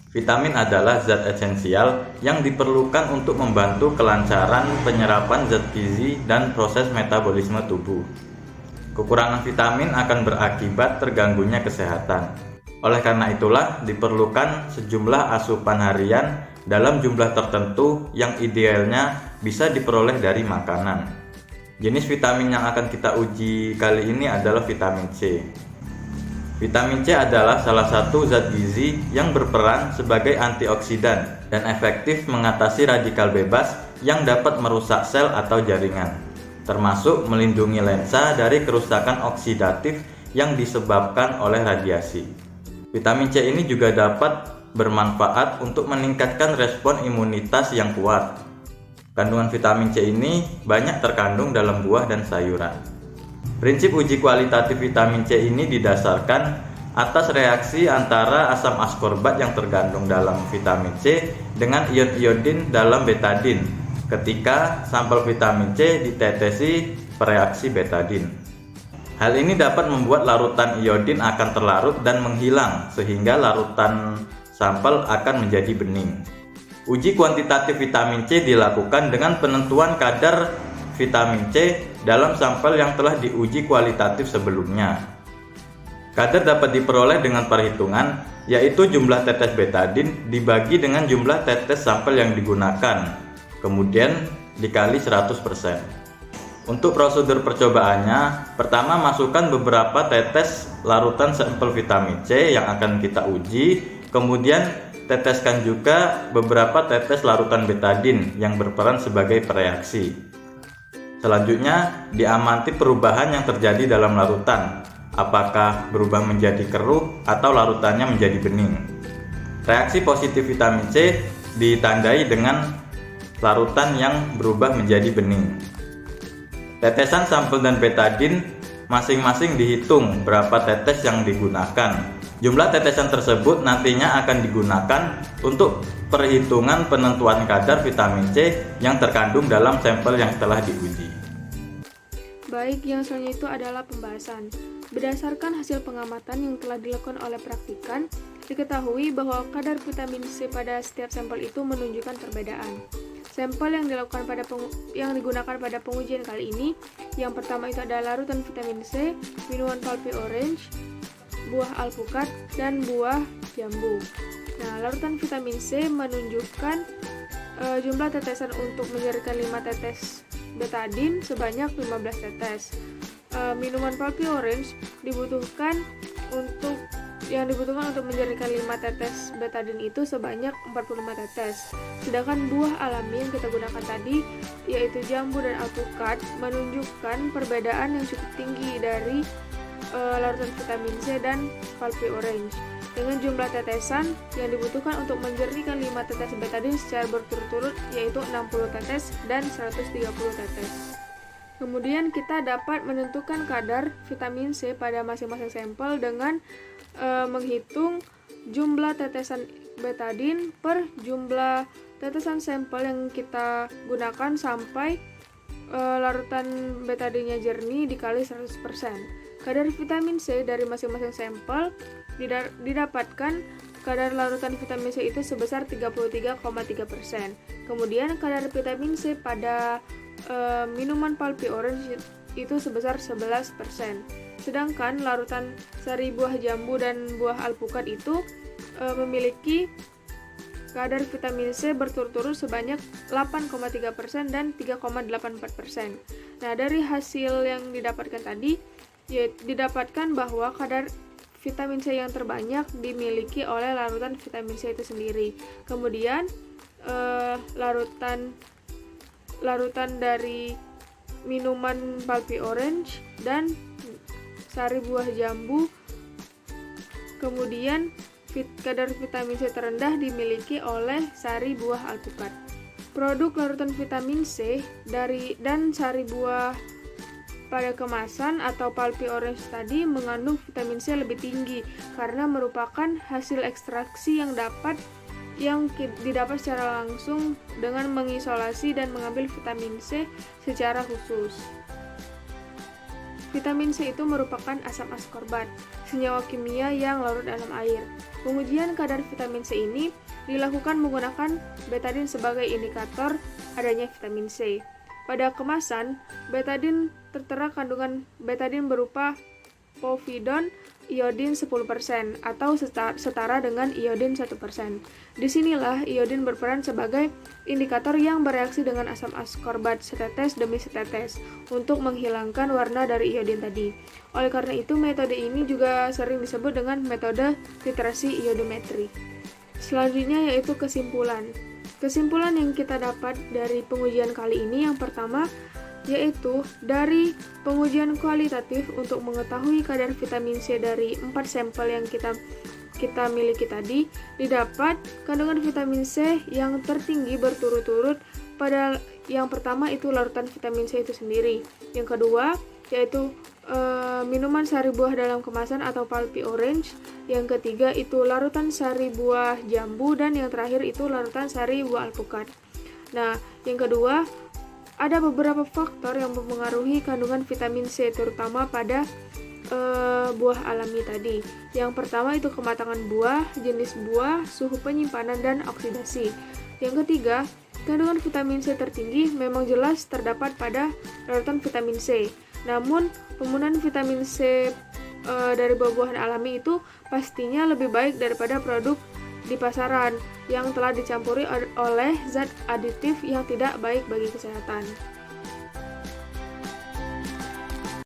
Vitamin adalah zat esensial yang diperlukan untuk membantu kelancaran penyerapan zat gizi dan proses metabolisme tubuh. Kekurangan vitamin akan berakibat terganggunya kesehatan. Oleh karena itulah diperlukan sejumlah asupan harian dalam jumlah tertentu yang idealnya bisa diperoleh dari makanan. Jenis vitamin yang akan kita uji kali ini adalah vitamin C. Vitamin C adalah salah satu zat gizi yang berperan sebagai antioksidan dan efektif mengatasi radikal bebas yang dapat merusak sel atau jaringan, termasuk melindungi lensa dari kerusakan oksidatif yang disebabkan oleh radiasi. Vitamin C ini juga dapat bermanfaat untuk meningkatkan respon imunitas yang kuat. Kandungan vitamin C ini banyak terkandung dalam buah dan sayuran. Prinsip uji kualitatif vitamin C ini didasarkan atas reaksi antara asam askorbat yang terkandung dalam vitamin C dengan ion iodin dalam betadin ketika sampel vitamin C ditetesi pereaksi betadin. Hal ini dapat membuat larutan iodin akan terlarut dan menghilang sehingga larutan sampel akan menjadi bening. Uji kuantitatif vitamin C dilakukan dengan penentuan kadar vitamin C dalam sampel yang telah diuji kualitatif sebelumnya. Kadar dapat diperoleh dengan perhitungan, yaitu jumlah tetes betadin dibagi dengan jumlah tetes sampel yang digunakan, kemudian dikali 100%. Untuk prosedur percobaannya, pertama masukkan beberapa tetes larutan sampel vitamin C yang akan kita uji, kemudian teteskan juga beberapa tetes larutan betadin yang berperan sebagai pereaksi. Selanjutnya, diamati perubahan yang terjadi dalam larutan, apakah berubah menjadi keruh atau larutannya menjadi bening. Reaksi positif vitamin C ditandai dengan larutan yang berubah menjadi bening. Tetesan sampel dan betadin masing-masing dihitung berapa tetes yang digunakan. Jumlah tetesan tersebut nantinya akan digunakan untuk perhitungan penentuan kadar vitamin C yang terkandung dalam sampel yang telah diuji. Baik, yang selanjutnya itu adalah pembahasan. Berdasarkan hasil pengamatan yang telah dilakukan oleh praktikan, diketahui bahwa kadar vitamin C pada setiap sampel itu menunjukkan perbedaan. Sampel yang digunakan pada pengujian kali ini, yang pertama itu adalah larutan vitamin C, minuman pulpy orange, buah alpukat, dan buah jambu. Nah, larutan vitamin C menunjukkan jumlah tetesan untuk menjadikan 5 tetes betadin sebanyak 15 tetes. Minuman pulpy orange dibutuhkan untuk menjadikan 5 tetes betadin itu sebanyak 45 tetes. Sedangkan buah alami yang kita gunakan tadi, yaitu jambu dan alpukat, menunjukkan perbedaan yang cukup tinggi dari larutan vitamin C dan pulpy orange, dengan jumlah tetesan yang dibutuhkan untuk menjernihkan 5 tetes betadin secara berturut-turut, yaitu 60 tetes dan 130 tetes. Kemudian kita dapat menentukan kadar vitamin C pada masing-masing sampel dengan menghitung jumlah tetesan betadin per jumlah tetesan sampel yang kita gunakan sampai larutan betadinnya jernih dikali 100%. Kadar vitamin C dari masing-masing sampel didapatkan kadar larutan vitamin C itu sebesar 33,3%. Kemudian kadar vitamin C pada minuman pulpy orange itu sebesar 11%. Sedangkan larutan sari buah jambu dan buah alpukat itu memiliki kadar vitamin C berturut-turut sebanyak 8,3% dan 3,84%. Nah, dari hasil yang didapatkan tadi, didapatkan bahwa kadar vitamin C yang terbanyak dimiliki oleh larutan vitamin C itu sendiri. Kemudian larutan dari minuman pulpy orange dan sari buah jambu. Kemudian kadar vitamin C terendah dimiliki oleh sari buah alpukat. Produk larutan vitamin C dan sari buah pada kemasan atau pulpy orange tadi mengandung vitamin C lebih tinggi karena merupakan hasil ekstraksi yang didapat secara langsung dengan mengisolasi dan mengambil vitamin C secara khusus. Vitamin C itu merupakan asam askorbat, senyawa kimia yang larut dalam air. Pengujian kadar vitamin C ini dilakukan menggunakan betadin sebagai indikator adanya vitamin C. Pada kemasan, betadin tertera kandungan betadin berupa povidon iodin 10% atau setara dengan iodin 1%. Disinilah iodin berperan sebagai indikator yang bereaksi dengan asam askorbat setetes demi setetes untuk menghilangkan warna dari iodin tadi. Oleh karena itu, metode ini juga sering disebut dengan metode titrasi iodimetri. Selanjutnya yaitu kesimpulan. Kesimpulan yang kita dapat dari pengujian kali ini yang pertama yaitu dari pengujian kualitatif untuk mengetahui kadar vitamin C dari 4 sampel yang kita miliki tadi, didapat kandungan vitamin C yang tertinggi berturut-turut pada yang pertama itu larutan vitamin C itu sendiri. Yang kedua yaitu minuman sari buah dalam kemasan atau pulpy orange. Yang ketiga itu larutan sari buah jambu, dan yang terakhir itu larutan sari buah alpukat. Nah, yang kedua ada beberapa faktor yang mempengaruhi kandungan vitamin C terutama pada buah alami tadi. Yang pertama itu kematangan buah, jenis buah, suhu penyimpanan, dan oksidasi. Yang ketiga, kandungan vitamin C tertinggi memang jelas terdapat pada larutan vitamin C. Namun, penggunaan vitamin C dari buah-buahan alami itu pastinya lebih baik daripada produk di pasaran yang telah dicampuri oleh zat aditif yang tidak baik bagi kesehatan.